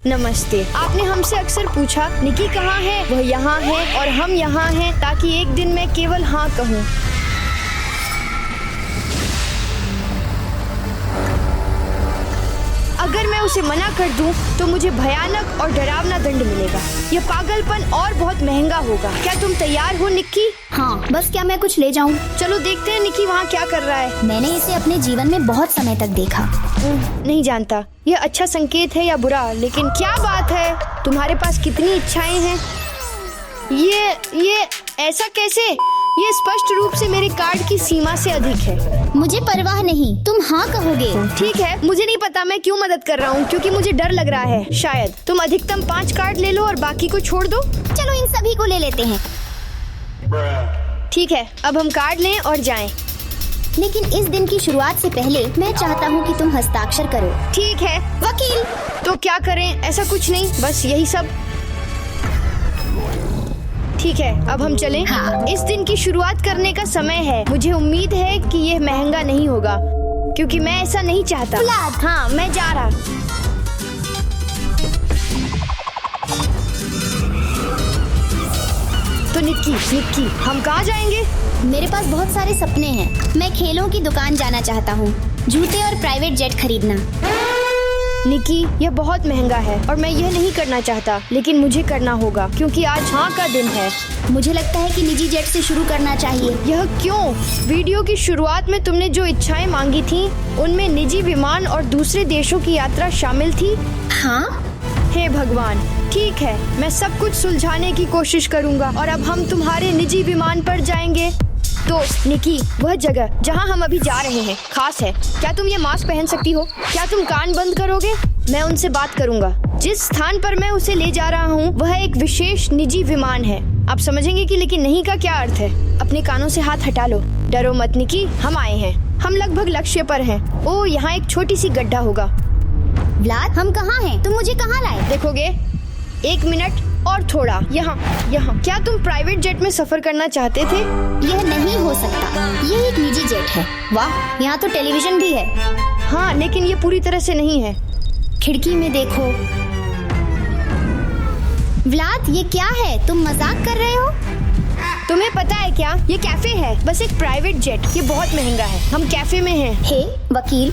नमस्ते। आपने हमसे अक्सर पूछा निकी कहाँ है, वह यहाँ है और हम यहाँ हैं ताकि एक दिन मैं केवल हाँ कहूँ। अगर मैं उसे मना कर दूं तो मुझे भयानक और डरावना दंड मिलेगा। यह पागलपन और बहुत महंगा होगा। क्या तुम तैयार हो निक्की? हाँ, बस क्या मैं कुछ ले जाऊँ? चलो देखते हैं निक्की वहाँ क्या कर रहा है। मैंने इसे अपने जीवन में बहुत समय तक देखा। नहीं जानता यह अच्छा संकेत है या बुरा, लेकिन क्या बात है, तुम्हारे पास कितनी इच्छाएं हैं। ये ऐसा कैसे? ये स्पष्ट रूप से मेरे कार्ड की सीमा से अधिक है। मुझे परवाह नहीं, तुम हाँ कहोगे। ठीक है, मुझे नहीं पता मैं क्यों मदद कर रहा हूँ, क्योंकि मुझे डर लग रहा है। शायद तुम अधिकतम 5 कार्ड ले लो और बाकी को छोड़ दो। चलो इन सभी को ले लेते हैं। ठीक है, अब हम कार्ड लें और जाएं। लेकिन इस दिन की शुरुआत से पहले मैं चाहता हूँ कि तुम हस्ताक्षर करो। ठीक है वकील। तो क्या करें? ऐसा कुछ नहीं, बस यही सब। ठीक है, अब हम चलें। हाँ। इस दिन की शुरुआत करने का समय है। मुझे उम्मीद है कि यह महंगा नहीं होगा, क्योंकि मैं ऐसा नहीं चाहता। व्लाद। हाँ, मैं जा रहा। तो निक्की, हम कहाँ जाएंगे? मेरे पास बहुत सारे सपने हैं। मैं खेलों की दुकान जाना चाहता हूँ, जूते और प्राइवेट जेट खरीदना। निकी, यह बहुत महंगा है और मैं यह नहीं करना चाहता, लेकिन मुझे करना होगा क्योंकि आज हाँ का दिन है। मुझे लगता है कि निजी जेट से शुरू करना चाहिए। यह क्यों? वीडियो की शुरुआत में तुमने जो इच्छाएं मांगी थीं, उनमें निजी विमान और दूसरे देशों की यात्रा शामिल थी। हाँ? हे भगवान, ठीक है, मैं सब कुछ सुलझाने की कोशिश करूंगा और अब हम तुम्हारे निजी विमान पर जाएंगे। तो निकी, वह जगह जहां हम अभी जा रहे हैं खास है। क्या तुम ये मास्क पहन सकती हो? क्या तुम कान बंद करोगे? मैं उनसे बात करूंगा। जिस स्थान पर मैं उसे ले जा रहा हूँ वह एक विशेष निजी विमान है। आप समझेंगे कि लेकिन नहीं का क्या अर्थ है। अपने कानों से हाथ हटा लो। डरो मत निकी, हम आए हैं। हम लगभग लक्ष्य पर हैं। ओह, यहाँ एक छोटी सी गड्ढा होगा। व्लाद, हम कहाँ हैं? तुम मुझे कहाँ लाए? देखोगे? 1 मिनट और थोड़ा। यहाँ। क्या तुम प्राइवेट जेट में सफर करना चाहते थे? यह नहीं हो सकता। ये एक निजी जेट है। वाह, यहाँ तो टेलीविजन भी है। हाँ, लेकिन ये पूरी तरह से नहीं है। खिड़की में देखो। व्लाद, ये क्या है? तुम मजाक कर रहे हो? तुम्हें पता है क्या? ये कैफे है, बस एक प्राइवेट जेट। ये बहुत महंगा है। हम कैफे में हैं। हे वकील।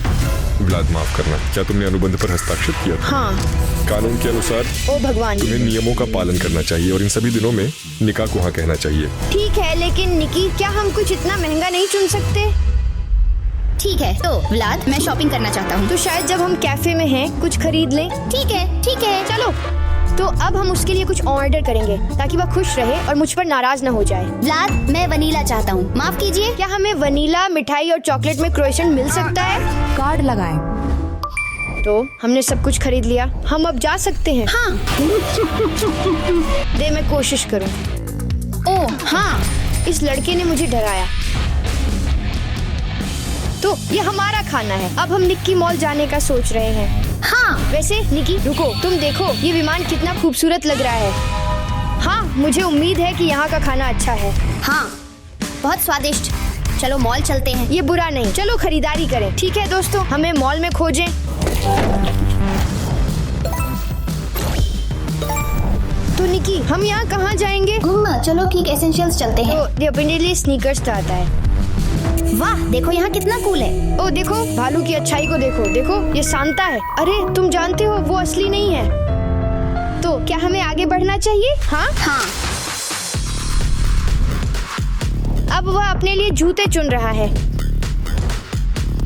व्लाद, माफ करना, क्या तुमने अनुबंध पर हस्ताक्षर किया था? हाँ। कानून के अनुसार ओ भगवान, तुम्हें नियमों का पालन करना चाहिए और इन सभी दिनों में निकाह को हाँ कहना चाहिए। ठीक है, लेकिन निकी, क्या हम कुछ इतना महंगा नहीं चुन सकते? ठीक है, तो व्लाद, मैं शॉपिंग करना चाहता हूँ। तो शायद जब हम कैफे में हैं कुछ खरीद लें। ठीक है। चलो, तो अब हम उसके लिए कुछ ऑर्डर करेंगे ताकि वह खुश रहे और मुझ पर नाराज न हो जाए। व्लाद, मैं वनीला चाहता हूँ। माफ कीजिए। क्या हमें वनीला, मिठाई और चॉकलेट में क्रोएसेंट मिल सकता है? कार्ड लगाएं। तो हमने सब कुछ खरीद लिया, हम अब जा सकते हैं। हाँ। दे, मैं कोशिश करूं। ओह हाँ, इस लड़के ने मुझे डराया। तो ये हमारा खाना है। अब हम निक्की मॉल जाने का सोच रहे हैं। हाँ। वैसे निक्की, रुको, तुम देखो ये विमान कितना खूबसूरत लग रहा है। हाँ, मुझे उम्मीद है कि यहाँ का खाना अच्छा है। हाँ, बहुत स्वादिष्ट। चलो मॉल चलते हैं। ये बुरा नहीं, चलो खरीदारी करें। ठीक है दोस्तों, हमें मॉल में खोजें। तो निकी, हम यहाँ कहाँ जाएंगे? घूमना। चलो ठीक, एसेंशियल्स चलते हैं। तो ये अपने लिए स्नीकर्स तो आता है। वाह, देखो यहाँ कितना कूल है। ओ देखो, भालू की अच्छाई को देखो। देखो, ये सांता है। अरे तुम जानते हो वो असली नहीं है। तो क्या हमें आगे बढ़ना चाहिए? हाँ। अब वह अपने लिए जूते चुन रहा है।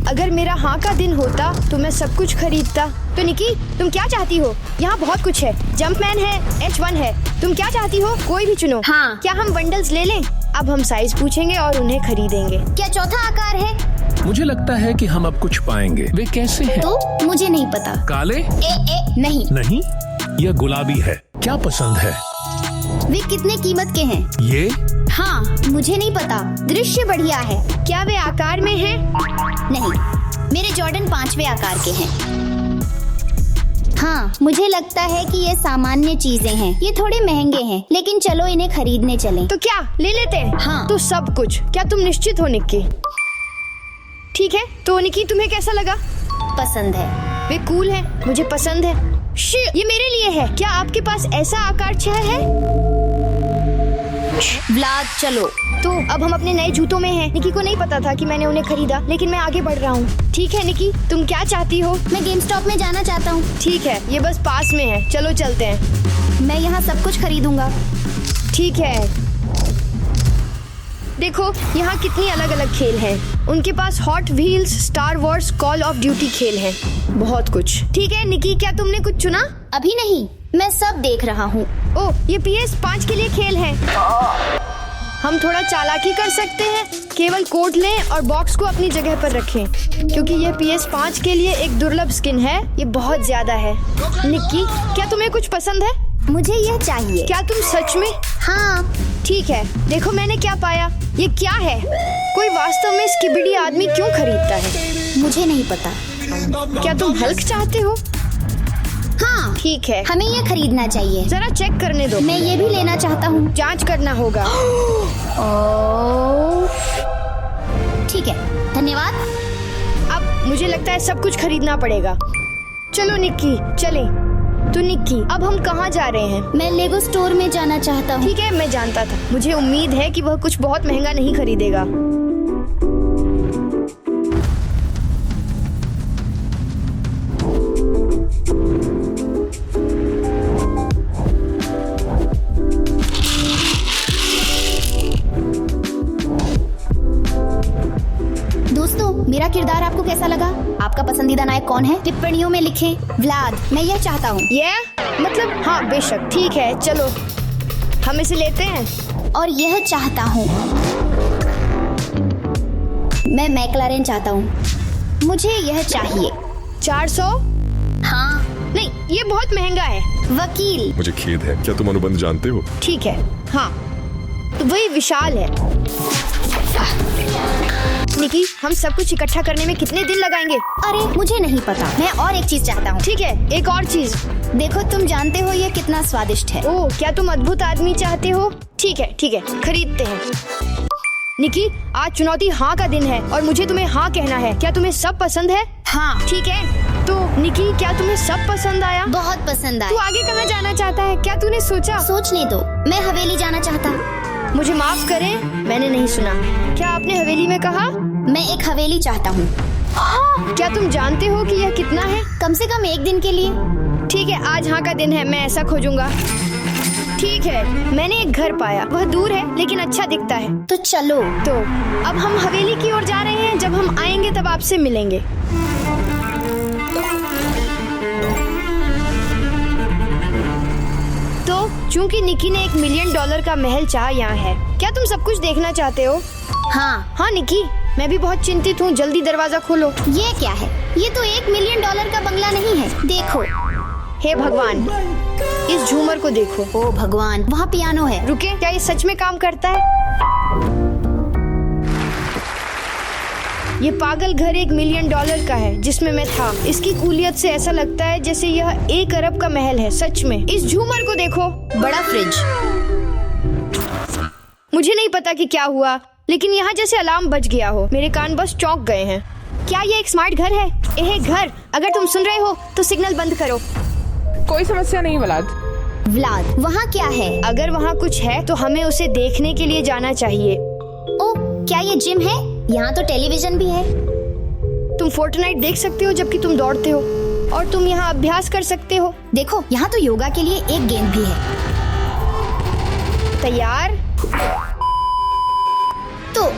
अगर मेरा हाँ का दिन होता तो मैं सब कुछ खरीदता। तो निकी, तुम क्या चाहती हो? यहाँ बहुत कुछ है। जंपमैन है, H1 है। तुम क्या चाहती हो? कोई भी चुनो। हाँ। क्या हम बंडल्स ले लें? अब हम साइज पूछेंगे और उन्हें खरीदेंगे। क्या चौथा आकार है? मुझे लगता है कि हम अब कुछ पाएंगे। वे कैसे हैं? तो मुझे नहीं पता। काले? नहीं। नहीं, यह गुलाबी है। क्या पसंद है? वे कितने कीमत के हैं? ये? हाँ, मुझे नहीं पता। दृश्य बढ़िया है। क्या वे आकार में हैं? नहीं, मेरे जॉर्डन 5वें आकार के हैं। हाँ, मुझे लगता है कि ये सामान्य चीजें हैं। ये थोड़े महंगे हैं, लेकिन चलो इन्हें खरीदने चलें। तो क्या ले लेते हैं? हाँ। तो सब कुछ। क्या तुम निश्चित हो निक्की? ठीक है, तो निक्की तुम्हें कैसा लगा? पसंद है। वे कूल हैं, मुझे पसंद है। ये मेरे लिए है। क्या आपके पास ऐसा आकार 6 है? व्लाद चलो। तो अब हम अपने नए जूतों में हैं। निकी को नहीं पता था कि मैंने उन्हें खरीदा, लेकिन मैं आगे बढ़ रहा हूँ। ठीक है निकी, तुम क्या चाहती हो? मैं गेम स्टॉप में जाना चाहता हूँ। ठीक है, ये बस पास में है, चलो चलते हैं। मैं यहाँ सब कुछ खरीदूंगा। ठीक है। देखो यहाँ कितनी अलग अलग खेल हैं। उनके पास Hot Wheels, Star Wars, Call of Duty खेल हैं, बहुत कुछ। ठीक है निकी, क्या तुमने कुछ चुना? अभी नहीं, मैं सब देख रहा हूँ। ओह, ये PS5 के लिए खेल है। हम थोड़ा चालाकी कर सकते हैं। केवल कोड लें और बॉक्स को अपनी जगह पर रखें, क्योंकि ये PS5 के लिए एक दुर्लभ स्किन है। ये बहुत ज्यादा है। निक्की, क्या तुम्हें कुछ पसंद है? मुझे यह चाहिए। क्या तुम सच में? हाँ। ठीक है, देखो मैंने क्या पाया। ये क्या है? कोई वास्तव में स्किबिडी आदमी क्यों खरीदता है? मुझे नहीं पता। क्या तुम हल्क चाहते हो? हाँ ठीक है, हमें ये खरीदना चाहिए। जरा चेक करने दो। मैं ये भी लेना चाहता हूँ। जांच करना होगा। ठीक है, धन्यवाद। अब मुझे लगता है सब कुछ खरीदना पड़ेगा। चलो निक्की, चलें। तो निक्की, अब हम कहाँ जा रहे हैं? मैं लेगो स्टोर में जाना चाहता हूँ। ठीक है, मैं जानता था। मुझे उम्मीद है कि वह कुछ बहुत महंगा नहीं खरीदेगा। दोस्तों, मेरा किरदार आपको कैसा लगा? आपका पसंदीदा नायक कौन है? टिप्पणियों में लिखें। व्लाद, मैं यह चाहता हूँ। ये मतलब हाँ, बेशक। ठीक है, चलो हम इसे लेते हैं। और यह चाहता हूँ। मैं मैक्लारेन चाहता हूँ। मुझे यह चाहिए। 400? हाँ। नहीं, ये बहुत महंगा है। वकील, मुझे खेद है, क्या तुम अनुबंध जानते हो? ठीक है, हाँ, तो वही विशाल है। निकी, हम सब कुछ इकट्ठा करने में कितने दिन लगाएंगे? अरे मुझे नहीं पता। मैं और एक चीज चाहता हूँ। ठीक है, एक और चीज। देखो, तुम जानते हो ये कितना स्वादिष्ट है। ओह, क्या तुम अद्भुत आदमी चाहते हो? ठीक है, खरीदते हैं। निकी, आज चुनौती हाँ का दिन है और मुझे तुम्हें हाँ कहना है। क्या तुम्हें सब पसंद है? हाँ। ठीक है, तो निकी, क्या तुम्हें सब पसंद आया? बहुत पसंद तू आया। आगे कहाँ जाना चाहता है? क्या तूने सोचा? सोचने दो। मैं हवेली जाना चाहता। मुझे माफ करें, मैंने नहीं सुना। क्या आपने हवेली में कहा? मैं एक हवेली चाहता हूँ। क्या तुम जानते हो कि यह कितना है? कम से कम एक दिन के लिए। ठीक है, आज हाँ का दिन है, मैं ऐसा खोजूंगा। ठीक है, मैंने एक घर पाया। वह दूर है लेकिन अच्छा दिखता है। तो चलो। तो अब हम हवेली की ओर जा रहे हैं। जब हम आएंगे तब आपसे मिलेंगे। तो चूंकि निकी ने $1 मिलियन का महल चाहा यहाँ है। क्या तुम सब कुछ देखना चाहते हो? हाँ। निकी, मैं भी बहुत चिंतित हूँ। जल्दी दरवाजा खोलो। ये क्या है? ये तो $1 मिलियन का बंगला नहीं है। देखो। हे भगवान, इस झूमर को देखो। ओ भगवान, वहाँ पियानो है। रुके, क्या ये सच में काम करता है? ये पागल घर $1 मिलियन का है जिसमें मैं था। इसकी कूलियत से ऐसा लगता है जैसे यह 1 अरब का महल है। सच में। इस झूमर को देखो। बड़ा फ्रिज। मुझे नहीं पता कि क्या हुआ, लेकिन यहाँ जैसे अलार्म बज गया हो। मेरे कान बस चौंक गए हैं। क्या ये एक स्मार्ट घर है? घर, अगर तुम सुन रहे हो तो सिग्नल बंद करो। कोई समस्या नहीं व्लाद। व्लाद, वहाँ क्या है? अगर वहाँ कुछ है तो हमें उसे देखने के लिए जाना चाहिए। ओ, क्या ये जिम है? यहाँ तो टेलीविजन भी है। तुम फोर्टनाइट देख सकते हो जबकि तुम दौड़ते हो, और तुम यहाँ अभ्यास कर सकते हो। देखो, यहाँ तो योगा के लिए एक गेंद भी है। तैयार? तो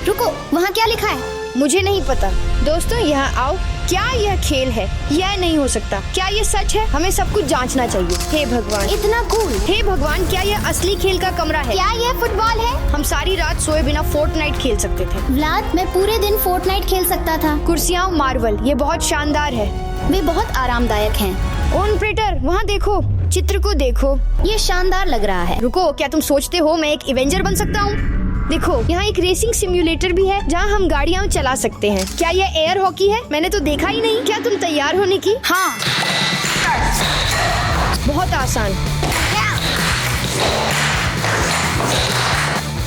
रुको, वहाँ क्या लिखा है? मुझे नहीं पता। दोस्तों, यहाँ आओ। क्या यह खेल है? यह नहीं हो सकता। क्या ये सच है? हमें सब कुछ जांचना चाहिए। हे भगवान, इतना कूल। हे भगवान, क्या यह असली खेल का कमरा है? क्या यह फुटबॉल है? हम सारी रात सोए बिना फोर्टनाइट खेल सकते थे। व्लाद, मैं पूरे दिन फोर्टनाइट खेल सकता था। कुर्सियाँ मार्बल, ये बहुत शानदार है। वे बहुत आरामदायक हैं। ऑपरेटर, वहाँ देखो, चित्र को देखो। ये शानदार लग रहा है। रुको, क्या तुम सोचते हो मैं एक इवेंजर बन सकता हूँ? देखो, यहाँ एक रेसिंग सिम्युलेटर भी है जहाँ हम गाड़ियाँ चला सकते हैं। क्या यह एयर हॉकी है? मैंने तो देखा ही नहीं। क्या तुम तैयार होने की? हाँ। बहुत आसान।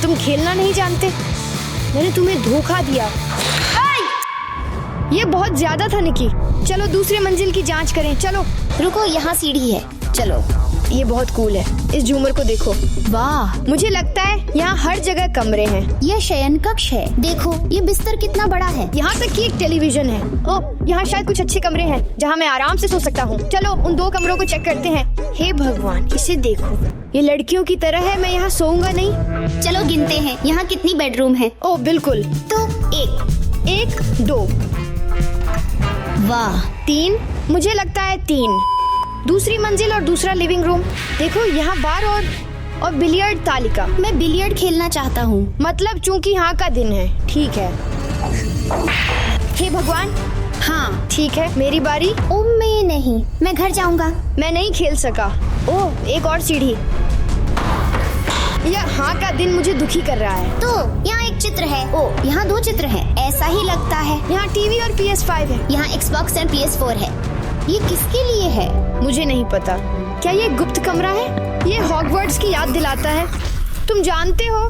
तुम खेलना नहीं जानते। मैंने तुम्हें धोखा दिया। ये बहुत ज्यादा था निकी। चलो दूसरे मंजिल की जांच करें। चलो। रुको, यहाँ सीढ़ी है, चलो। ये बहुत कूल है, इस झूमर को देखो। वाह, मुझे लगता है यहाँ हर जगह कमरे हैं। यह शयन कक्ष है। देखो, ये बिस्तर कितना बड़ा है। यहाँ तक कि एक टेलीविजन है। ओह, यहाँ शायद कुछ अच्छे कमरे हैं जहाँ मैं आराम से सो सकता हूँ। चलो उन 2 कमरों को चेक करते हैं। हे भगवान, इसे देखो, ये लड़कियों की तरह है। मैं यहाँ सोऊंगा नहीं। चलो गिनते हैं, यहाँ कितनी बेडरूम है। ओह बिल्कुल, तो 1 2 वाह, 3, मुझे लगता है 3। दूसरी मंजिल और दूसरा लिविंग रूम। देखो यहाँ बार और बिलियर्ड तालिका। मैं बिलियर्ड खेलना चाहता हूँ। मतलब चूंकि यहाँ का दिन है। ठीक है। हे भगवान, हाँ ठीक है, मेरी बारी। ओ मैं नहीं, मैं घर जाऊंगा। मैं नहीं खेल सका। ओह, एक और सीढ़ी। यहाँ का दिन मुझे दुखी कर रहा है। तो यहाँ एक चित्र है। ओ, यहाँ 2 चित्र हैं। ऐसा ही लगता है। यहाँ टीवी और PS5 है। यहाँ Xbox और PS4 है। ये किसके लिए है? मुझे नहीं पता। क्या ये गुप्त कमरा है? ये हॉगवर्ट्स की याद दिलाता है। तुम जानते हो,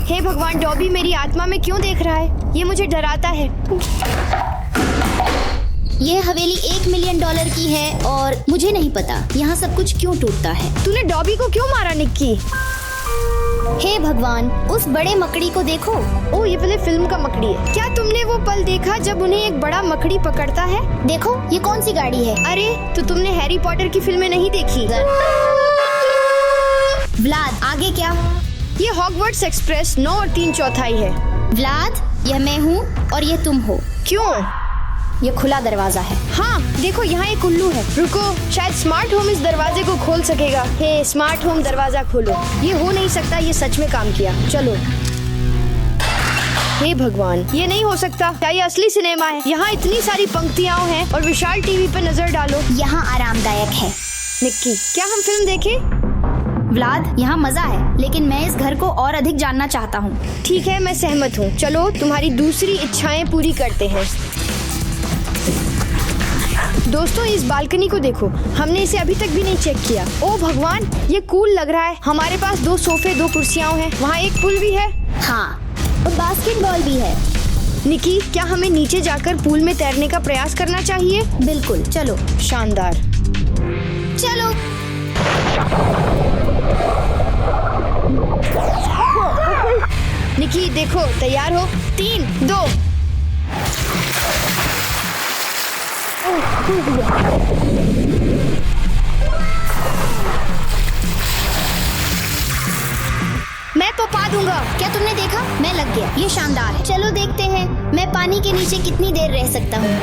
हे भगवान, डॉबी मेरी आत्मा में क्यों देख रहा है? ये मुझे डराता है। ये हवेली $1 मिलियन की है और मुझे नहीं पता यहाँ सब कुछ क्यों टूटता है। तूने डॉबी को क्यों मारा निक्की? हे भगवान, उस बड़े मकड़ी को देखो। ओह, ये पहले फिल्म का मकड़ी है। क्या तुमने वो पल देखा जब उन्हें एक बड़ा मकड़ी पकड़ता है? देखो, ये कौन सी गाड़ी है? अरे, तो तुमने हैरी पॉटर की फिल्में नहीं देखी? व्लाद, आगे क्या? ये हॉगवर्ट्स एक्सप्रेस 9 और 3/4 है। व्लाद, यह मैं हूँ और ये तुम हो। क्यों? ये खुला दरवाजा है। हाँ देखो, यहाँ एक उल्लू है। रुको, शायद स्मार्ट होम इस दरवाजे को खोल सकेगा। हे स्मार्ट होम, दरवाजा खोलो। ये हो नहीं सकता, ये सच में काम किया। चलो। हे भगवान, ये नहीं हो सकता। क्या ये असली सिनेमा है? यहाँ इतनी सारी पंक्तियाँ हैं और विशाल टीवी पर नजर डालो। यहाँ आरामदायक है। निक्की, क्या हम फिल्म देखें? व्लाद, यहाँ मजा है, लेकिन मैं इस घर को और अधिक जानना चाहता हूँ। ठीक है, मैं सहमत हूँ। चलो तुम्हारी दूसरी इच्छाएं पूरी करते हैं। दोस्तों, इस बालकनी को देखो, हमने इसे अभी तक भी नहीं चेक किया। ओह भगवान, ये कूल लग रहा है। हमारे पास 2 सोफे, 2 कुर्सियां हैं। वहाँ एक पुल भी है। हाँ, और बास्केटबॉल भी है। निकी, क्या हमें नीचे जाकर पूल में तैरने का प्रयास करना चाहिए? बिल्कुल, चलो। शानदार। चलो। निकी देखो, तैयार हो? 3 2। मैं तो पा दूंगा। क्या तुमने देखा? मैं लग गया। ये शानदार है। चलो देखते हैं मैं पानी के नीचे कितनी देर रह सकता हूँ।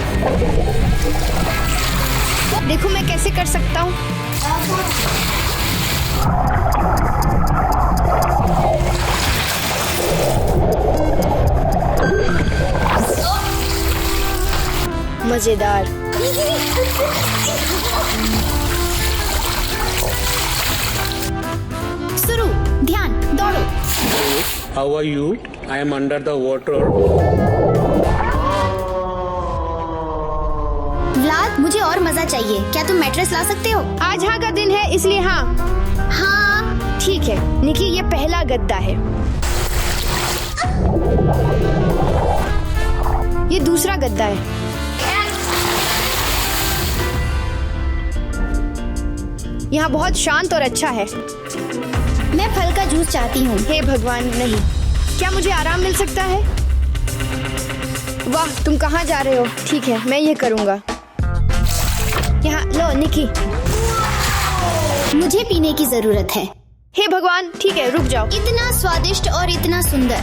देखो मैं कैसे कर सकता हूँ। मजेदार। शुरू, ध्यान, दौड़ो। How are you? I am under the water. Vlad, मुझे और मजा चाहिए। क्या तुम मैट्रेस ला सकते हो? आज हाँ का दिन है, इसलिए हाँ। हाँ। ठीक है निकी, ये पहला गद्दा है। ये दूसरा गद्दा है। यहाँ बहुत शांत और अच्छा है। मैं फल का जूस चाहती हूँ। हे भगवान, नहीं। क्या मुझे आराम मिल सकता है? वाह, तुम कहाँ जा रहे हो? ठीक है, मैं ये करूँगा। यहाँ लो निकी। मुझे पीने की जरूरत है। हे भगवान, ठीक है, रुक जाओ। इतना स्वादिष्ट और इतना सुंदर।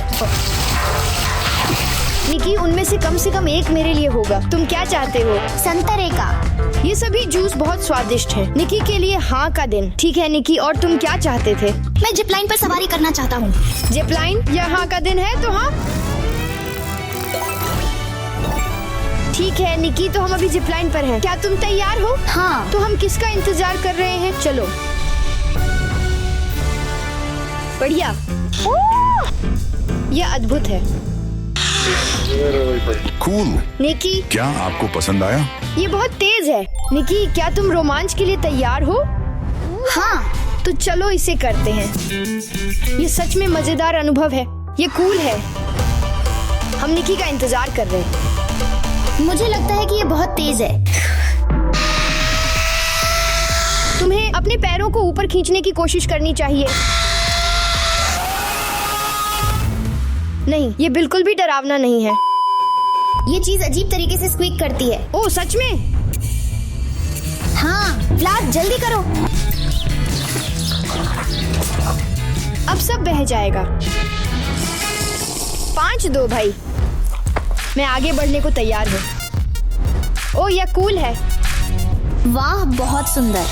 निकी, उनमें से कम एक मेरे लिए होगा। तुम क्या चाहते हो? संतरे का। ये सभी जूस बहुत स्वादिष्ट हैं। निकी के लिए हाँ का दिन। ठीक है निकी, और तुम क्या चाहते थे? मैं जिपलाइन पर सवारी करना चाहता हूँ। जिपलाइन? यह हाँ का दिन है तो हाँ। ठीक है निकी, तो हम अभी जिपलाइन पर हैं। क्या तुम तैयार हो? हाँ। तो हम किसका इंतजार कर रहे हैं? चलो। बढ़िया। यह अद्भुत है। कूल। निकी, क्या आपको पसंद आया? ये बहुत तेज है। निकी, क्या तुम रोमांच के लिए तैयार हो? हाँ। तो चलो इसे करते हैं। ये सच में मजेदार अनुभव है। ये कूल है। हम निकी का इंतजार कर रहे हैं। मुझे लगता है कि ये बहुत तेज है। तुम्हें अपने पैरों को ऊपर खींचने की कोशिश करनी चाहिए। नहीं, ये बिल्कुल भी डरावना नहीं है। ये चीज अजीब तरीके से स्क्वीक करती है। ओह सच में? हाँ, व्लाद जल्दी करो। अब सब बह जाएगा। 5-2 भाई। मैं आगे बढ़ने को तैयार हूँ। ओह यह कूल है। वाह, बहुत सुंदर।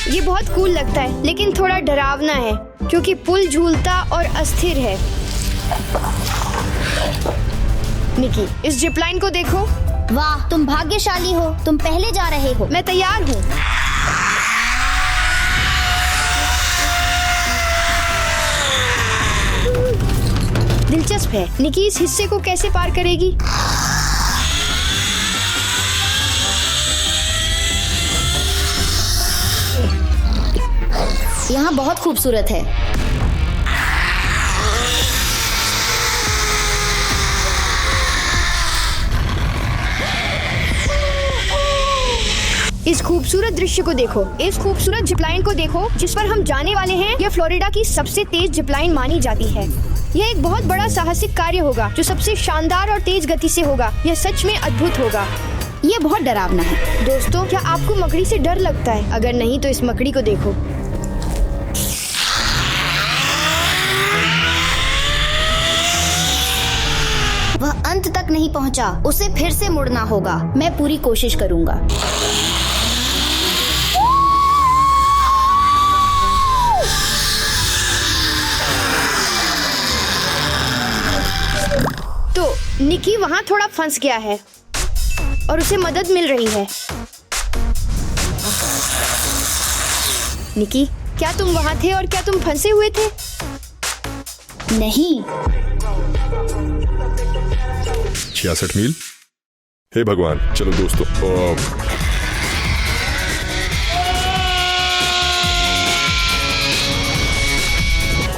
ये बहुत कूल लगता है, लेकिन थोड़ा डरावना है क्योंकि पुल झूलता और अस्थिर है। निकी, इस जिप लाइन को देखो। वाह, तुम भाग्यशाली हो, तुम पहले जा रहे हो। मैं तैयार हूँ। दिलचस्प है, निकी इस हिस्से को कैसे पार करेगी? यहाँ बहुत खूबसूरत है। इस खूबसूरत दृश्य को देखो, इस खूबसूरत जिपलाइन को देखो जिस पर हम जाने वाले हैं। यह फ्लोरिडा की सबसे तेज जिपलाइन मानी जाती है। यह एक बहुत बड़ा साहसिक कार्य होगा जो सबसे शानदार और तेज गति से होगा। यह सच में अद्भुत होगा। ये बहुत डरावना है। दोस्तों, क्या आपको मकड़ी से डर लगता है? अगर नहीं तो इस मकड़ी को देखो। वह अंत तक नहीं पहुंचा, उसे फिर से मुड़ना होगा। मैं पूरी कोशिश करूंगा। तो निकी वहाँ थोड़ा फंस गया है और उसे मदद मिल रही है। निकी, क्या तुम वहाँ थे और क्या तुम फंसे हुए थे? नहीं। 66 मील। हे भगवान, चलो दोस्तों।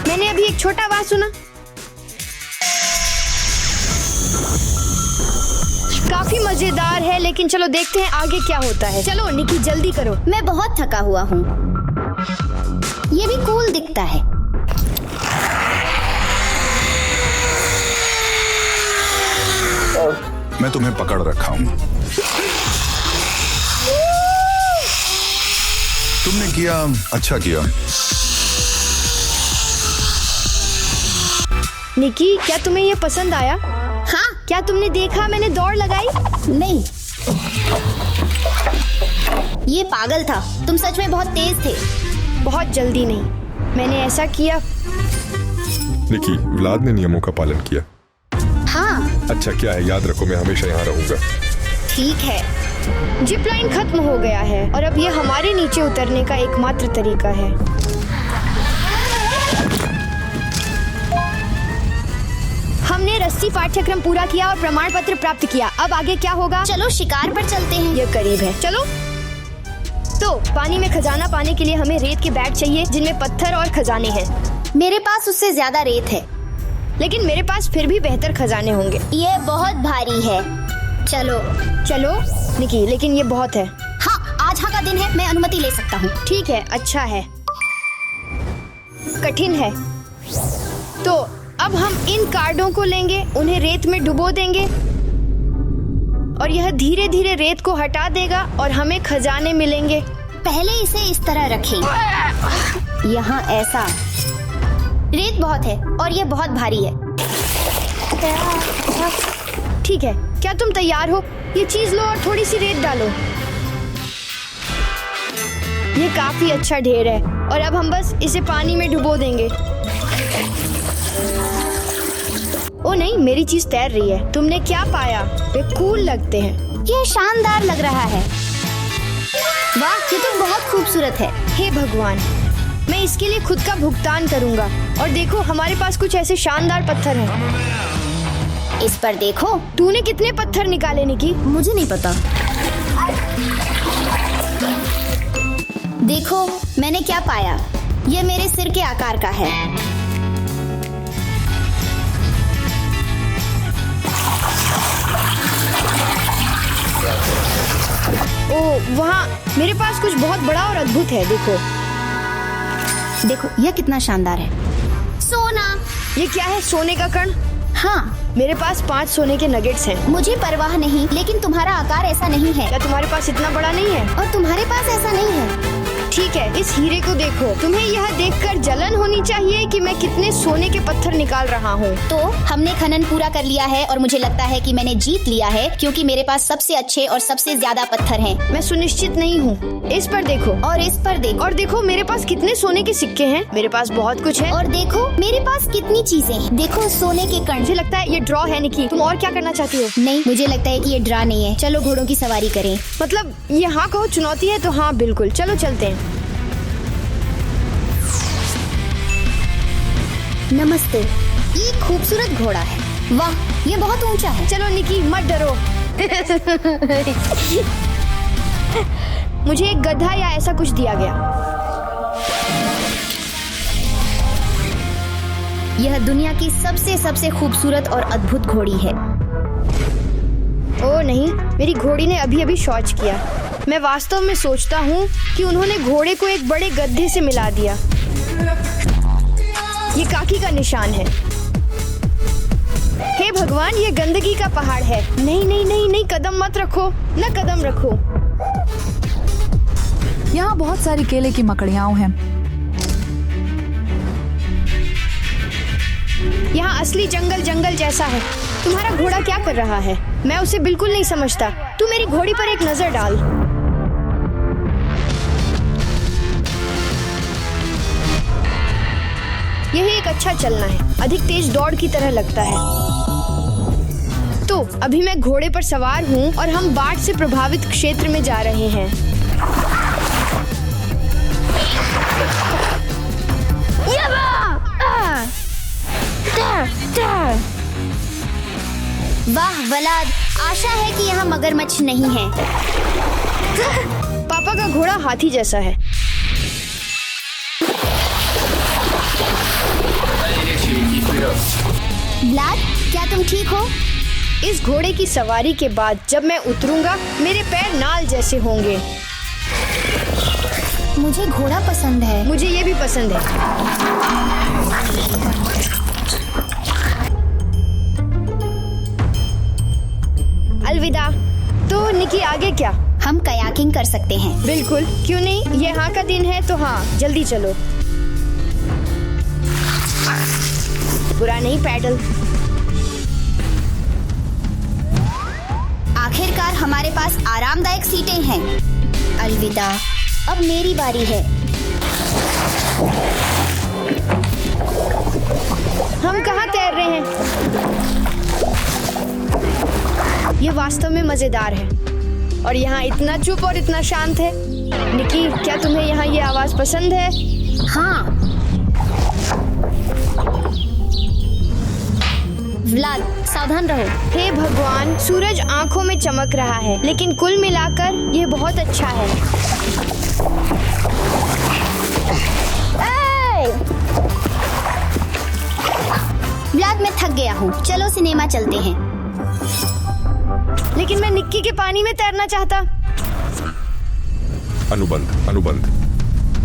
मैंने अभी एक छोटा आवाज सुना। काफी मजेदार है, लेकिन चलो देखते हैं आगे क्या होता है। चलो निकी, जल्दी करो। मैं बहुत थका हुआ हूँ। ये भी कूल दिखता है। मैं तुम्हें पकड़ रखा हूँ। तुमने किया, अच्छा किया। निकी, क्या तुम्हें ये पसंद आया? हाँ। क्या तुमने देखा मैंने दौड़ लगाई? नहीं, ये पागल था। तुम सच में बहुत तेज थे। बहुत जल्दी नहीं, मैंने ऐसा किया। निकी, व्लाद ने नियमों का पालन किया। हाँ। अच्छा क्या है, याद रखो मैं हमेशा यहाँ रहूंगा। ठीक है। जिप लाइन खत्म हो गया है और अब ये हमारे नीचे उतरने का एकमात्र तरीका है। हमने रस्सी पाठ्यक्रम पूरा किया और प्रमाण पत्र प्राप्त किया। अब आगे क्या होगा? चलो शिकार पर चलते हैं। ये करीब है, चलो। तो पानी में खजाना पाने के लिए हमें रेत के बैग चाहिए जिनमें पत्थर और खजाने हैं। मेरे पास उससे ज्यादा रेत है, लेकिन मेरे पास फिर भी बेहतर खजाने होंगे। ये बहुत भारी है। चलो। चलो निकी, लेकिन ये बहुत है। हाँ, आज का दिन है, मैं अनुमति ले सकता हूँ। ठीक है, अच्छा है। कठिन है। तो अब हम इन कार्डों को लेंगे, उन्हें रेत में डुबो देंगे और यह धीरे धीरे रेत को हटा देगा और हमें खजाने मिलेंगे। पहले इसे इस तरह रखें। यहाँ ऐसा। रेत बहुत है और ये बहुत भारी है। ठीक है, क्या तुम तैयार हो? ये चीज लो और थोड़ी सी रेत डालो। ये काफी अच्छा ढेर है और अब हम बस इसे पानी में डुबो देंगे। ओ नहीं, मेरी चीज तैर रही है। तुमने क्या पाया? वे कूल लगते हैं। ये शानदार लग रहा है। वाह, ये तो बहुत खूबसूरत है। हे भगवान, मैं इसके लिए खुद का भुगतान करूंगा। और देखो, हमारे पास कुछ ऐसे शानदार पत्थर हैं। इस पर देखो। तूने कितने पत्थर निकाले निकी? मुझे नहीं पता। देखो मैंने क्या पाया। ये मेरे सिर के आकार का है। ओ वहाँ मेरे पास कुछ बहुत बड़ा और अद्भुत है। देखो देखो यह कितना शानदार है। सोना। ये क्या है? सोने का कण? हाँ, मेरे पास 5 सोने के नगेट्स हैं। मुझे परवाह नहीं, लेकिन तुम्हारा आकार ऐसा नहीं है। क्या तुम्हारे पास इतना बड़ा नहीं है? और तुम्हारे पास ऐसा नहीं है। ठीक है, इस हीरे को देखो। तुम्हें यह देखकर जलन होनी चाहिए कि मैं कितने सोने के पत्थर निकाल रहा हूँ। तो हमने खनन पूरा कर लिया है और मुझे लगता है कि मैंने जीत लिया है, क्योंकि मेरे पास सबसे अच्छे और सबसे ज्यादा पत्थर हैं। मैं सुनिश्चित नहीं हूँ। इस पर देखो। और इस पर देखो। और देखो मेरे पास कितने सोने के सिक्के हैं। मेरे पास बहुत कुछ है। और देखो मेरे पास कितनी चीजें हैं। देखो सोने के कण। मुझे लगता है ये ड्रॉ है निकी। तुम और क्या करना चाहती हो? नहीं, मुझे लगता है कि ये ड्रा नहीं है। चलो घोड़ों की सवारी करें। मतलब यहाँ कहो चुनौती है तो हाँ बिल्कुल, चलो चलते हैं। नमस्ते। ये खूबसूरत घोड़ा है। वाह, ये बहुत ऊंचा है। चलो निकी मत डरो। मुझे एक गधा या ऐसा कुछ दिया गया। यह दुनिया की सबसे खूबसूरत और अद्भुत घोड़ी है। ओह नहीं, मेरी घोड़ी ने अभी अभी शौच किया। मैं वास्तव में सोचता हूँ कि उन्होंने घोड़े को एक बड़े गड्ढे से मिला दिया। ये काकी का निशान है। हे भगवान, ये गंदगी का पहाड़ है। नहीं नहीं नहीं नहीं, कदम मत रखो, न कदम रखो। यहाँ बहुत सारी केले की मकड़ियाँ हैं। यहाँ असली जंगल जंगल जैसा है। तुम्हारा घोड़ा क्या कर रहा है? मैं उसे बिल्कुल नहीं समझता। तू मेरी घोड़ी पर एक नजर डाल। यही एक अच्छा चलना है। अधिक तेज दौड़ की तरह लगता है। तो अभी मैं घोड़े पर सवार हूँ और हम बाढ़ से प्रभावित क्षेत्र में जा रहे हैं। वाह वलाद, आशा है कि यहाँ मगरमच्छ नहीं है। पापा का घोड़ा हाथी जैसा है। व्लाद, क्या तुम ठीक हो? इस घोड़े की सवारी के बाद जब मैं उतरूंगा मेरे पैर नाल जैसे होंगे। मुझे घोड़ा पसंद है। मुझे ये भी पसंद है। अलविदा। तो निकी आगे क्या? हम कयाकिंग कर सकते हैं। बिल्कुल, क्यों नहीं। ये यहाँ का दिन है तो हाँ, जल्दी चलो। बुरा नहीं पैडल। आखिरकार हमारे पास आरामदायक सीटें हैं। अलविदा, अब मेरी बारी है। हम कहाँ तैर रहे हैं? ये वास्तव में मजेदार है। और यहाँ इतना चुप और इतना शांत है। निकी, क्या तुम्हें यहाँ ये आवाज पसंद है? हाँ। व्लाद, सावधान रहो। हे भगवान, सूरज आंखों में चमक रहा है, लेकिन कुल मिलाकर ये बहुत अच्छा है। व्लाद, मैं थक गया हूँ। चलो सिनेमा चलते हैं। लेकिन मैं निक्की के पानी में तैरना चाहता। अनुबंध।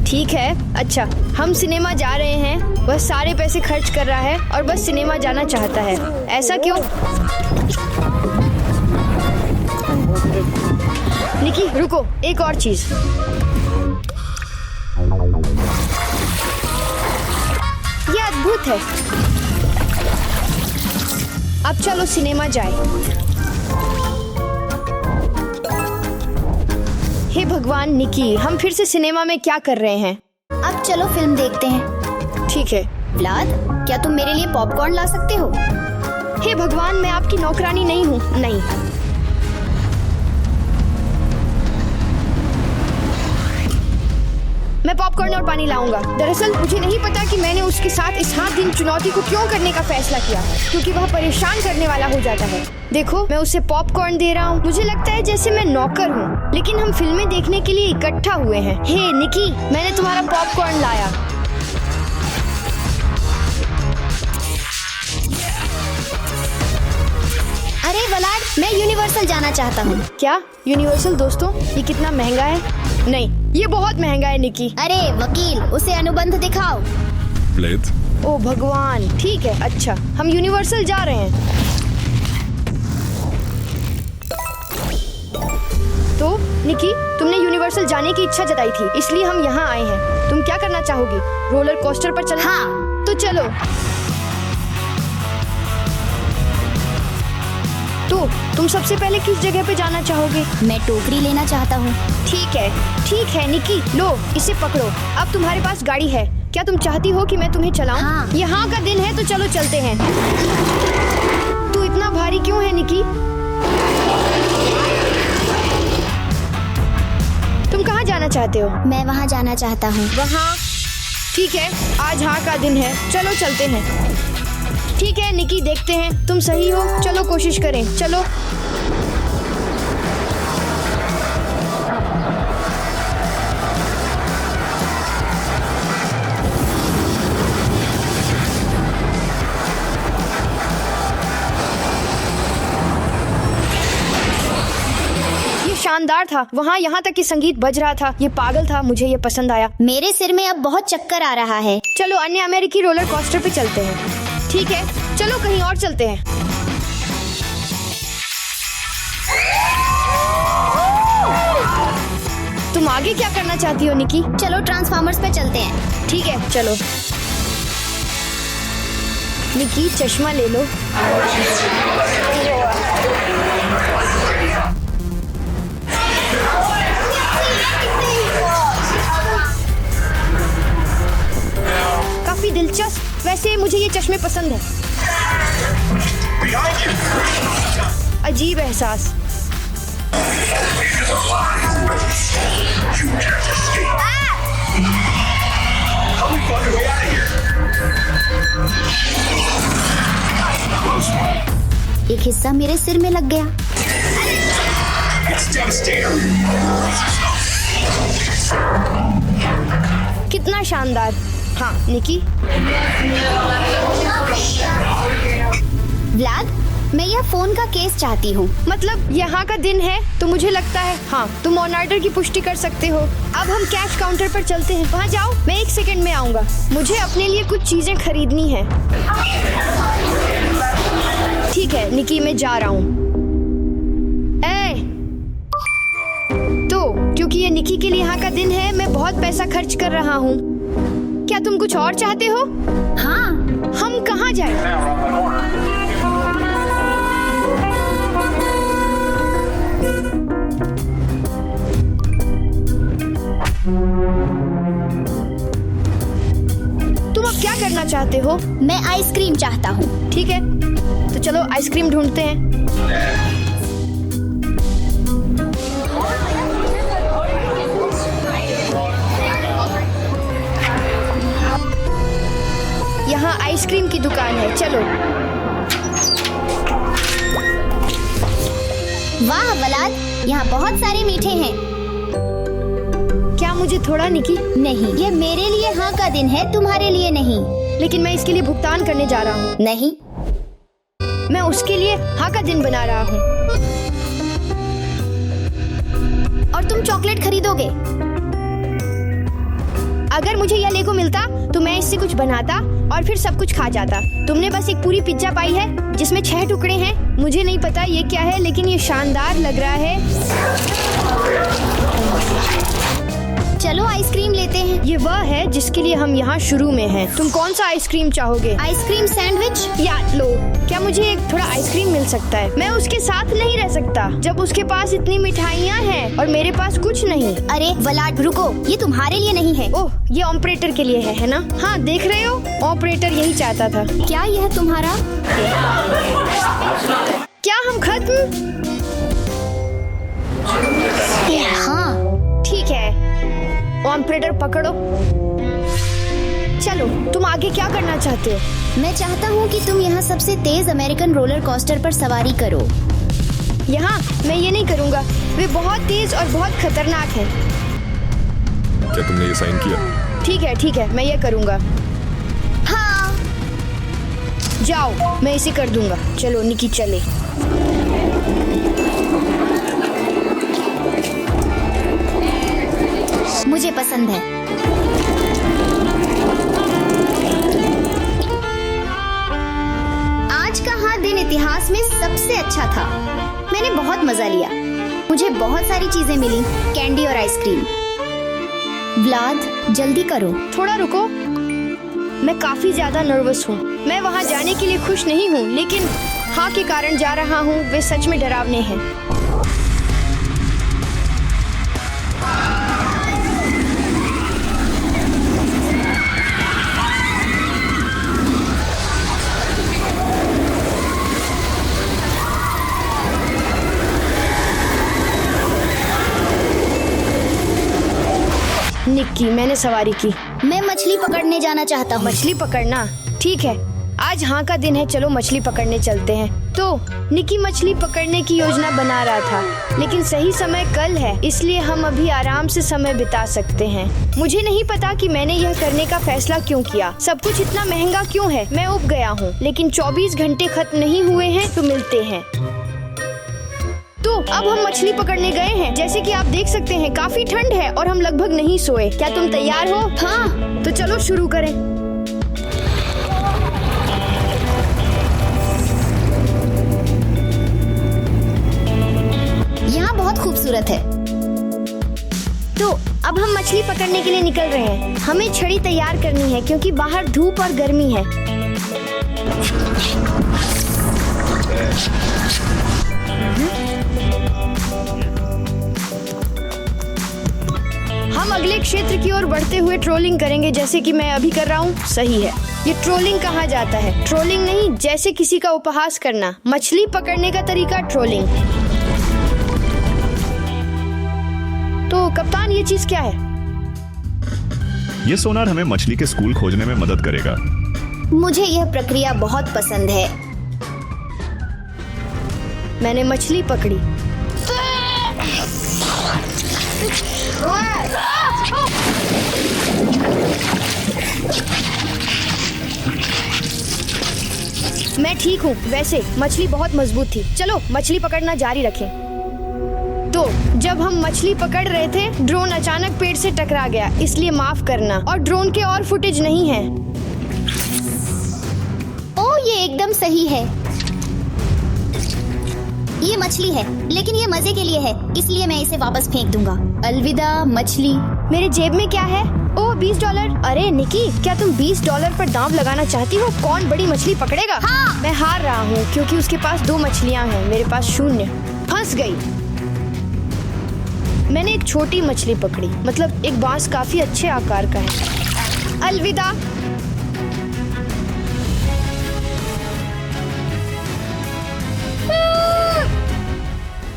ठीक है, अच्छा, हम सिनेमा जा रहे हैं। वह सारे पैसे खर्च कर रहा है और बस सिनेमा जाना चाहता है। ऐसा क्यों? निकी रुको, एक और चीज। ये अद्भुत है। अब चलो सिनेमा जाए। हे भगवान निकी, हम फिर से सिनेमा में क्या कर रहे हैं? अब चलो फिल्म देखते हैं। ठीक है। व्लाद, क्या तुम मेरे लिए पॉपकॉर्न ला सकते हो? हे भगवान, मैं आपकी नौकरानी नहीं हूँ। नहीं। मैं पॉपकॉर्न और पानी लाऊंगा। दरअसल मुझे नहीं पता कि मैंने उसके साथ इस 7 दिन चुनौती को क्यों करने का फैसला किया, क्योंकि वह परेशान करने वाला हो जाता है। देखो, मैं उसे पॉपकॉर्न दे रहा हूँ। मुझे लगता है जैसे मैं नौकर हूँ, लेकिन हम फिल्में देखने के लिए इकट्ठा हुए हैं। हे निकी, मैंने तुम्हारा पॉपकॉर्न लाया। अरे वलाड, मैं यूनिवर्सल जाना चाहता हूँ। क्या यूनिवर्सल दोस्तों? ये कितना महंगा है? नहीं, ये बहुत महंगा है निकी। अरे वकील, उसे अनुबंध दिखाओ। ब्लेड, ओ भगवान, ठीक है, अच्छा, हम यूनिवर्सल जा रहे हैं। तो निकी, तुमने यूनिवर्सल जाने की इच्छा जताई थी, इसलिए हम यहाँ आए हैं। तुम क्या करना चाहोगी? रोलर कोस्टर पर चलना? हाँ। तो चलो। तो तुम सबसे पहले किस जगह पे जाना चाहोगे? मैं टोकरी लेना चाहता हूँ। ठीक है निकी, लो इसे पकड़ो। अब तुम्हारे पास गाड़ी है। क्या तुम चाहती हो कि मैं तुम्हें चलाऊं? हाँ। यहाँ का दिन है तो चलो चलते हैं। तू इतना भारी क्यों है निकी? तुम कहाँ जाना चाहते हो? मैं वहाँ जाना चाहता हूँ। वहाँ? ठीक है, आज हाँ का दिन है, चलो चलते हैं। ठीक है निकी, देखते हैं तुम सही हो। चलो कोशिश करें, चलो। ये शानदार था। वहाँ यहाँ तक कि संगीत बज रहा था। ये पागल था, मुझे ये पसंद आया। मेरे सिर में अब बहुत चक्कर आ रहा है। चलो अन्य अमेरिकी रोलर कोस्टर पे चलते हैं। ठीक है, चलो कहीं और चलते हैं। तुम आगे क्या करना चाहती हो निकी? चलो ट्रांसफॉर्मर्स पे चलते हैं। ठीक है, चलो। निकी, चश्मा ले लो। काफी दिलचस्प। वैसे मुझे ये चश्मे पसंद है। अजीब एहसास। एक हिस्सा मेरे सिर में लग गया। कितना शानदार। हाँ निकी। व्लाद, मैं यह फोन का केस चाहती हूँ। मतलब यहाँ का दिन है तो मुझे लगता है हाँ, तुम ऑन ऑर्डर की पुष्टि कर सकते हो। अब हम कैश काउंटर पर चलते हैं। वहाँ जाओ, मैं 1 सेकंड में आऊँगा। मुझे अपने लिए कुछ चीजें खरीदनी है। ठीक है निकी, मैं जा रहा हूँ। तो क्योंकि ये निकी के लिए यहाँ का दिन है, मैं बहुत पैसा खर्च कर रहा हूँ। क्या तुम कुछ और चाहते हो? हाँ। हम कहाँ जाएं? तुम अब क्या करना चाहते हो? मैं आइसक्रीम चाहता हूँ। ठीक है, तो चलो आइसक्रीम ढूंढते हैं। यहाँ आइसक्रीम की दुकान है, चलो। वाह वलाद, यहाँ बहुत सारे मीठे हैं। क्या मुझे थोड़ा निकी? नहीं, ये मेरे लिए हाँ का दिन है, तुम्हारे लिए नहीं। लेकिन मैं इसके लिए भुगतान करने जा रहा हूँ। नहीं, मैं उसके लिए हाँ का दिन बना रहा हूँ। और तुम चॉकलेट खरीदोगे। अगर मुझे यह लेगो मिलता तो मैं इससे कुछ बनाता और फिर सब कुछ खा जाता। तुमने बस एक पूरी पिज्जा पाई है जिसमें 6 टुकड़े हैं। मुझे नहीं पता ये क्या है, लेकिन ये शानदार लग रहा है। चलो आइसक्रीम लेते हैं। ये वह है जिसके लिए हम यहाँ शुरू में हैं। तुम कौन सा आइसक्रीम चाहोगे? आइसक्रीम सैंडविच या लो, क्या मुझे एक थोड़ा आइसक्रीम मिल सकता है? मैं उसके साथ नहीं रह सकता जब उसके पास इतनी मिठाइयाँ हैं और मेरे पास कुछ नहीं। अरे वलाड रुको, ये तुम्हारे लिए नहीं है। ओह, ये ऑपरेटर के लिए है ना? हाँ, देख रहे हो, ऑपरेटर यही चाहता था। क्या यह तुम्हारा? क्या हम खत्म? हाँ। ठीक है, ऑपरेटर पकड़ो। चलो, तुम आगे क्या करना चाहते हो? मैं चाहता हूँ कि तुम यहाँ सबसे तेज अमेरिकन रोलर कोस्टर पर सवारी करो। यहाँ मैं ये नहीं करूँगा, वे बहुत तेज और बहुत खतरनाक हैं। क्या तुमने ये साइन किया? ठीक है, मैं ये करूँगा। हाँ। जाओ, मैं इसे कर दूंगा। चलो निकी, चले। मुझे पसंद है। आज का दिन इतिहास में सबसे अच्छा था। मैंने बहुत मजा लिया। मुझे बहुत सारी चीजें मिली, कैंडी और आइसक्रीम। व्लाद, जल्दी करो। थोड़ा रुको, मैं काफी ज्यादा नर्वस हूँ। मैं वहाँ जाने के लिए खुश नहीं हूँ, लेकिन हाँ के कारण जा रहा हूँ। वे सच में डरावने हैं। निक्की, मैंने सवारी की। मैं मछली पकड़ने जाना चाहता हूँ। मछली पकड़ना? ठीक है, आज हाँ का दिन है। चलो मछली पकड़ने चलते हैं। तो निकी मछली पकड़ने की योजना बना रहा था, लेकिन सही समय कल है, इसलिए हम अभी आराम से समय बिता सकते हैं। मुझे नहीं पता कि मैंने यह करने का फैसला क्यों किया। सब कुछ इतना महंगा क्यों है? मैं उब गया हूँ। लेकिन 24 घंटे खत्म नहीं हुए हैं, तो मिलते हैं। तो अब हम मछली पकड़ने गए हैं। जैसे कि आप देख सकते हैं, काफी ठंड है और हम लगभग नहीं सोए। क्या तुम तैयार हो? हाँ। तो चलो शुरू करें। यहाँ बहुत खूबसूरत है। तो अब हम मछली पकड़ने के लिए निकल रहे हैं। हमें छड़ी तैयार करनी है क्योंकि बाहर धूप और गर्मी है। हम अगले क्षेत्र की ओर बढ़ते हुए ट्रोलिंग करेंगे, जैसे कि मैं अभी कर रहा हूँ। सही है। ये ट्रोलिंग कहा जाता है। ट्रोलिंग नहीं, जैसे किसी का उपहास करना। मछली पकड़ने का तरीका ट्रोलिंग। तो कप्तान, ये चीज क्या है? ये सोनार हमें मछली के स्कूल खोजने में मदद करेगा। मुझे यह प्रक्रिया बहुत पसंद है। मैंने मछली पकड़ी। मैं ठीक हूँ। वैसे मछली बहुत मजबूत थी। चलो मछली पकड़ना जारी रखें। तो जब हम मछली पकड़ रहे थे, ड्रोन अचानक पेड़ से टकरा गया, इसलिए माफ करना। और ड्रोन के और फुटेज नहीं है। ओह, ये एकदम सही है। ये मछली है, लेकिन ये मजे के लिए है, इसलिए मैं इसे वापस फेंक दूंगा। अलविदा मछली। मेरे जेब में क्या है? ओह, $20। अरे निकी, क्या तुम $20 पर दांव लगाना चाहती हो? कौन बड़ी मछली पकड़ेगा? हाँ। मैं हार रहा हूँ क्योंकि उसके पास 2 मछलियाँ हैं, मेरे पास 0। फंस गई। मैंने एक छोटी मछली पकड़ी, मतलब एक बांस काफी अच्छे आकार का है। अलविदा।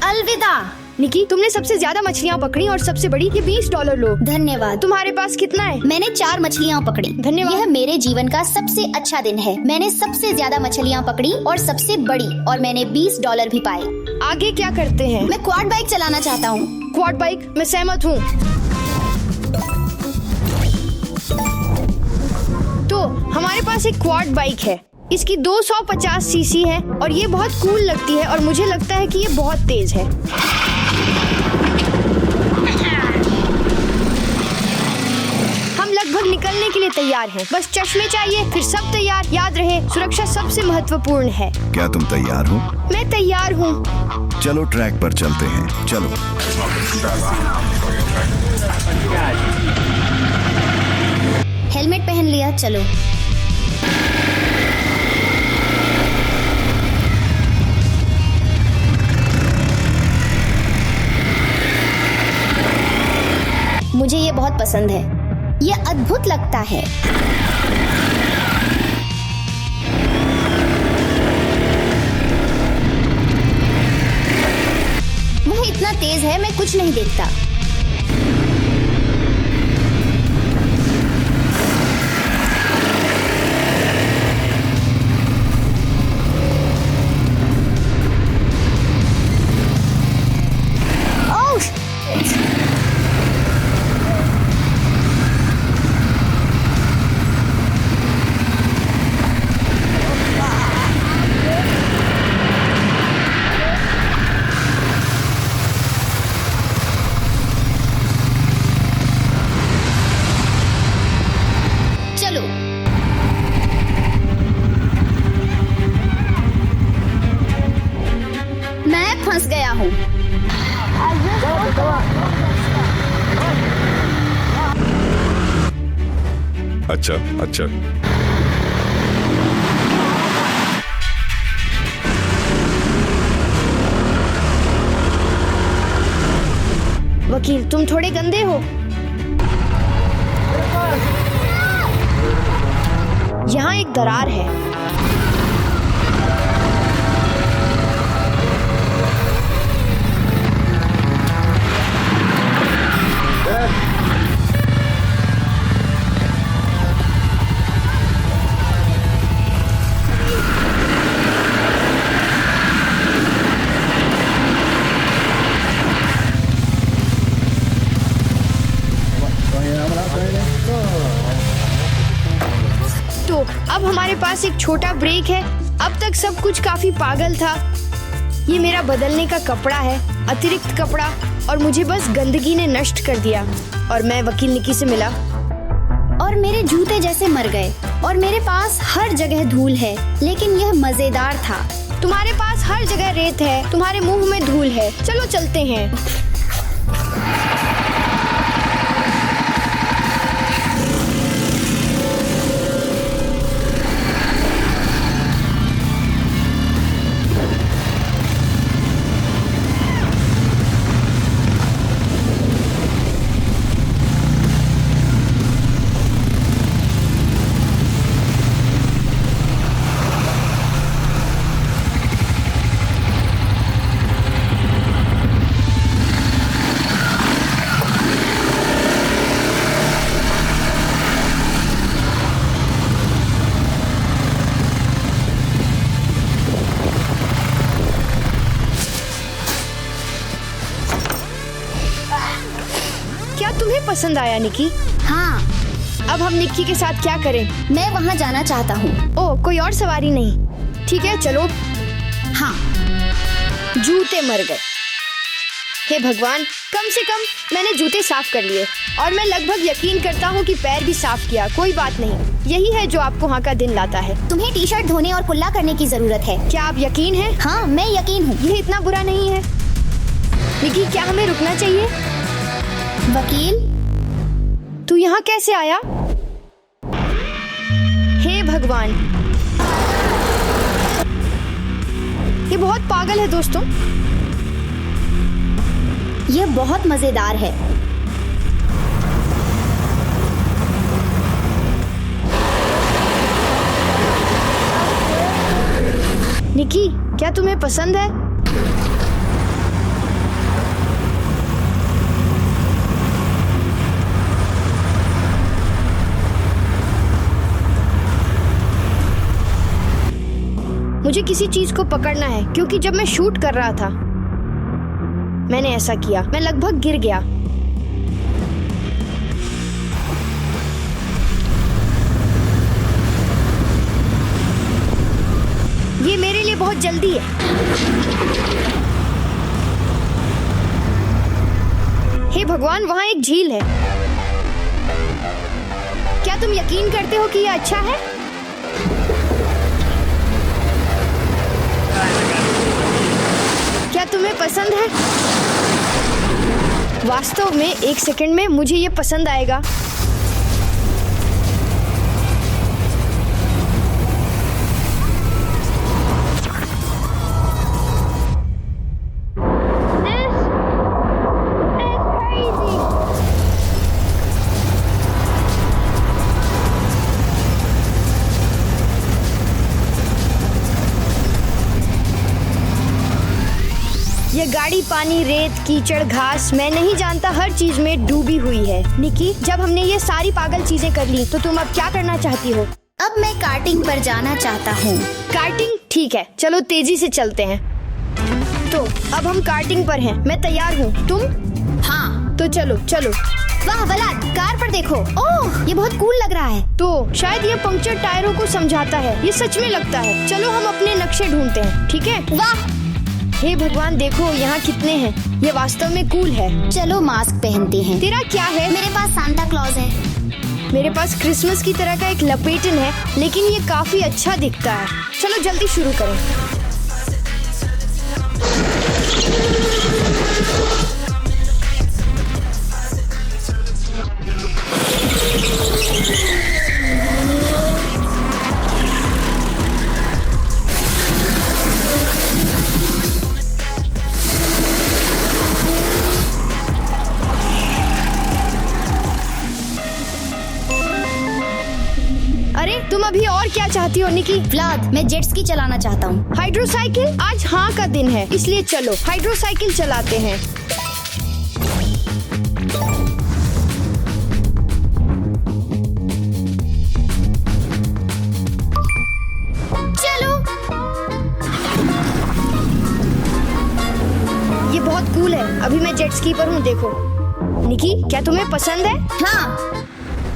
अलविदा। निकी, तुमने सबसे ज्यादा मछलियाँ पकड़ी और सबसे बड़ी। ये $20 लो। धन्यवाद। तुम्हारे पास कितना है? मैंने 4 मछलियाँ पकड़ी। धन्यवाद। यह मेरे जीवन का सबसे अच्छा दिन है। मैंने सबसे ज्यादा मछलियाँ पकड़ी और सबसे बड़ी, और मैंने $20 भी पाए। आगे क्या करते हैं? मैं क्वाड बाइक चलाना चाहता हूँ। Quad bike? मैं सहमत हूँ। तो हमारे पास एक क्वाड बाइक है। इसकी 250 सीसी है और ये बहुत कूल लगती है, और मुझे लगता है कि ये बहुत तेज है। हम लगभग निकलने के लिए तैयार हैं। बस चश्मे चाहिए, फिर सब तैयार। याद रहे, सुरक्षा सबसे महत्वपूर्ण है। क्या तुम तैयार हो? मैं तैयार हूँ। चलो ट्रैक पर चलते हैं। चलो। हेलमेट पहन लिया, चलो। मुझे ये बहुत पसंद है। ये अद्भुत लगता है। वह इतना तेज है, मैं कुछ नहीं देखता। फंस गया हूँ। अच्छा। वकील, तुम थोड़े गंदे हो। यहाँ एक दरार है। तो अब हमारे पास एक छोटा ब्रेक है। अब तक सब कुछ काफी पागल था। ये मेरा बदलने का कपड़ा है, अतिरिक्त कपड़ा, और मुझे बस गंदगी ने नष्ट कर दिया। और मैं वकील निकी से मिला और मेरे जूते जैसे मर गए और मेरे पास हर जगह धूल है, लेकिन यह मजेदार था। तुम्हारे पास हर जगह रेत है, तुम्हारे मुंह में धूल है। चलो चलते हैं। क्या तुम्हें पसंद आया निकी? हाँ। अब हम निक्की के साथ क्या करें? मैं वहाँ जाना चाहता हूँ। ओह, कोई और सवारी नहीं? ठीक है, चलो। हाँ। जूते मर गए। हे भगवान, कम से कम मैंने जूते साफ कर लिए और मैं लगभग यकीन करता हूँ कि पैर भी साफ किया। कोई बात नहीं, यही है जो आपको वहाँ का दिन लाता है। तुम्हें टी शर्ट धोने और कुल्ला करने की जरूरत है। क्या आप यकीन है? हाँ, मैं यकीन हूँ। ये इतना बुरा नहीं है। निकी, क्या हमें रुकना चाहिए? वकील, तू यहाँ कैसे आया? हे भगवान, ये बहुत पागल है दोस्तों। यह बहुत मजेदार है। निकी, क्या तुम्हें पसंद है? मुझे किसी चीज को पकड़ना है, क्योंकि जब मैं शूट कर रहा था मैंने ऐसा किया। मैं लगभग गिर गया। ये मेरे लिए बहुत जल्दी है। हे भगवान, वहाँ एक झील है। क्या तुम यकीन करते हो कि यह अच्छा है? क्या तुम्हें पसंद है? वास्तव में 1 सेकंड में मुझे ये पसंद आएगा। ये गाड़ी पानी, रेत, कीचड़, घास, मैं नहीं जानता, हर चीज में डूबी हुई है। निकी, जब हमने ये सारी पागल चीजें कर ली तो तुम अब क्या करना चाहती हो? अब मैं कार्टिंग पर जाना चाहता हूँ। कार्टिंग? ठीक है, चलो तेजी से चलते हैं। तो अब हम कार्टिंग पर हैं। मैं तैयार हूँ, तुम? हाँ। तो चलो चलो। वाह वलाद, कार पर देखो। ओह, ये बहुत कूल लग रहा है। तो शायद ये पंक्चर टायरों को समझाता है। ये सच में लगता है। चलो हम अपने नक्शे ढूंढते हैं, ठीक है? वाह, हे भगवान, देखो यहाँ कितने हैं। ये वास्तव में कूल है। चलो मास्क पहनते हैं। तेरा क्या है? मेरे पास सांता क्लॉज है। मेरे पास क्रिसमस की तरह का एक लपेटन है, लेकिन ये काफी अच्छा दिखता है। चलो जल्दी शुरू करें। अभी और क्या चाहती हो निकी? व्लाद, मैं जेट स्की चलाना चाहता हूँ। हाइड्रोसाइकिल? आज हाँ का दिन है, इसलिए चलो हाइड्रोसाइकिल चलाते हैं। चलो। ये बहुत कूल है। अभी मैं जेट स्की पर हूँ, देखो। निकी, क्या तुम्हें पसंद है? हाँ,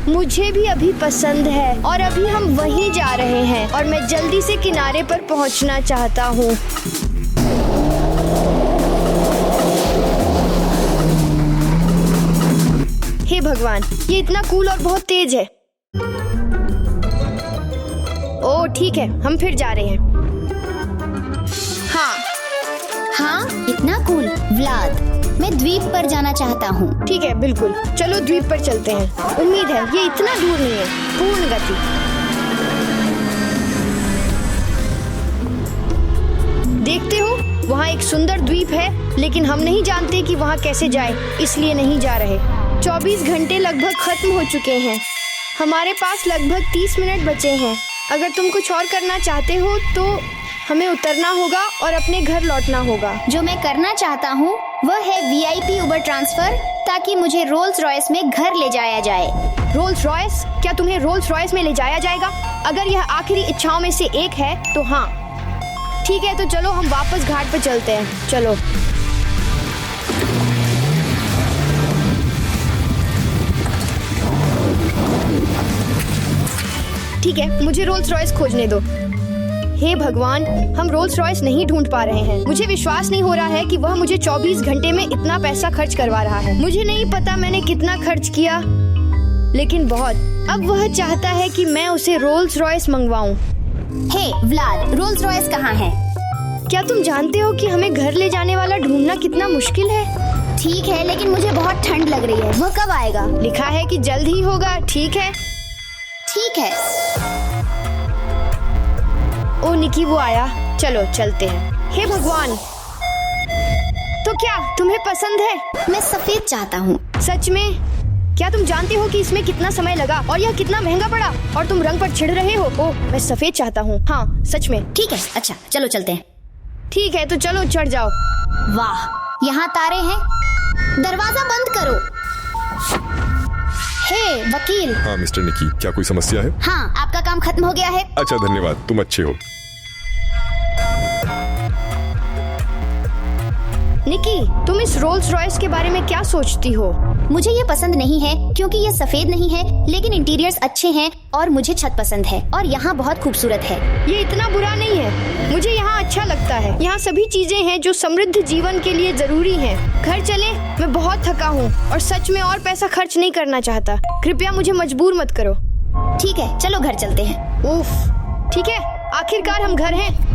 मुझे भी अभी पसंद है और अभी हम वहीं जा रहे हैं और मैं जल्दी से किनारे पर पहुंचना चाहता हूँ। हे भगवान, ये इतना कूल और बहुत तेज है। ओह ठीक है, हम फिर जा रहे हैं। हाँ, इतना कूल। व्लाद, मैं द्वीप पर जाना चाहता हूँ। ठीक है, बिल्कुल, चलो द्वीप पर चलते हैं। उम्मीद है ये इतना दूर नहीं है। पूर्ण गति। देखते हो, वहाँ एक सुंदर द्वीप है, लेकिन हम नहीं जानते कि वहाँ कैसे जाए, इसलिए नहीं जा रहे। 24 घंटे लगभग खत्म हो चुके हैं। हमारे पास लगभग 30 मिनट बचे हैं। अगर तुम कुछ और करना चाहते हो तो हमें उतरना होगा और अपने घर लौटना होगा। जो मैं करना चाहता हूँ वह है VIP उबर ट्रांसफर, ताकि मुझे रोल्स रॉयस में घर ले जाया जाए। Rolls Royce? क्या तुम्हें रोल्स रॉयस में ले जाया जाएगा? अगर यह आखिरी इच्छाओं में से एक है तो हाँ। ठीक है, तो चलो हम वापस घाट पर चलते हैं। चलो। ठीक है, मुझे रोल्स रॉयस खोजने दो। हे भगवान, हम रोल्स रॉयस नहीं ढूंढ पा रहे हैं। मुझे विश्वास नहीं हो रहा है कि वह मुझे 24 घंटे में इतना पैसा खर्च करवा रहा है। मुझे नहीं पता मैंने कितना खर्च किया, लेकिन बहुत। अब वह चाहता है कि मैं उसे रोल्स रॉयस मंगवाऊं। हे व्लाद, रोल्स रॉयस कहाँ है? क्या तुम जानते हो कि हमें घर ले जाने वाला ढूंढना कितना मुश्किल है? ठीक है, लेकिन मुझे बहुत ठंड लग रही है। वह कब आएगा? लिखा है कि जल्द ही होगा। ठीक है। ठीक है। ओ निकी, वो आया। चलो चलते हैं। हे भगवान, तो क्या तुम्हें पसंद है? मैं सफेद चाहता हूँ। सच में? क्या तुम जानते हो कि इसमें कितना समय लगा और यह कितना महंगा पड़ा? और तुम रंग पर चिढ़ रहे हो? ओह, मैं सफेद चाहता हूँ। हाँ, सच में। ठीक है, अच्छा चलो चलते हैं। ठीक है, तो चलो चढ़ जाओ। वाह, यहाँ तारे हैं। दरवाजा बंद करो। हे वकील। हाँ मिस्टर निकी, क्या कोई समस्या है? हाँ, आपका काम खत्म हो गया है। अच्छा, धन्यवाद, तुम अच्छे हो। निकी, तुम इस रोल्स रॉयस के बारे में क्या सोचती हो? मुझे ये पसंद नहीं है क्योंकि ये सफेद नहीं है, लेकिन इंटीरियर्स अच्छे हैं और मुझे छत पसंद है और यहाँ बहुत खूबसूरत है। ये इतना बुरा नहीं है, मुझे यहाँ अच्छा लगता है। यहाँ सभी चीजें हैं जो समृद्ध जीवन के लिए जरूरी हैं। घर चलें? मैं बहुत थका हूँ और सच में और पैसा खर्च नहीं करना चाहता। कृपया मुझे मजबूर मत करो। ठीक है, चलो घर चलते हैं। उफ, ठीक है, आखिरकार हम घर हैं।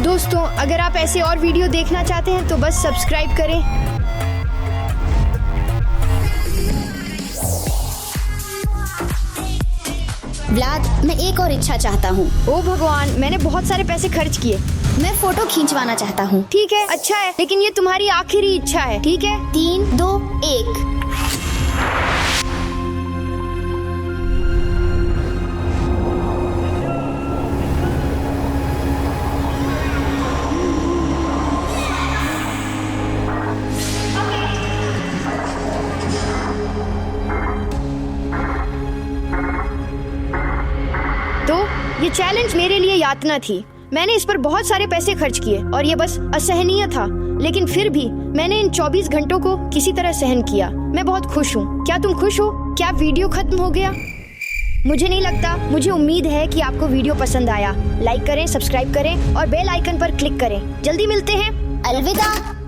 दोस्तों, अगर आप ऐसे और वीडियो देखना चाहते हैं तो बस सब्सक्राइब करें। व्लाद, मैं एक और इच्छा चाहता हूँ। ओ भगवान, मैंने बहुत सारे पैसे खर्च किए। मैं फोटो खींचवाना चाहता हूँ। ठीक है, अच्छा है, लेकिन ये तुम्हारी आखिरी इच्छा है। ठीक है? 3, 2, 1। ये चैलेंज मेरे लिए यातना थी। मैंने इस पर बहुत सारे पैसे खर्च किए और ये बस असहनीय था, लेकिन फिर भी मैंने इन 24 घंटों को किसी तरह सहन किया। मैं बहुत खुश हूँ। क्या तुम खुश हो? क्या वीडियो खत्म हो गया? मुझे नहीं लगता। मुझे उम्मीद है कि आपको वीडियो पसंद आया। लाइक करें, सब्सक्राइब करें और बेल आइकन पर क्लिक करें। जल्दी मिलते हैं। अलविदा।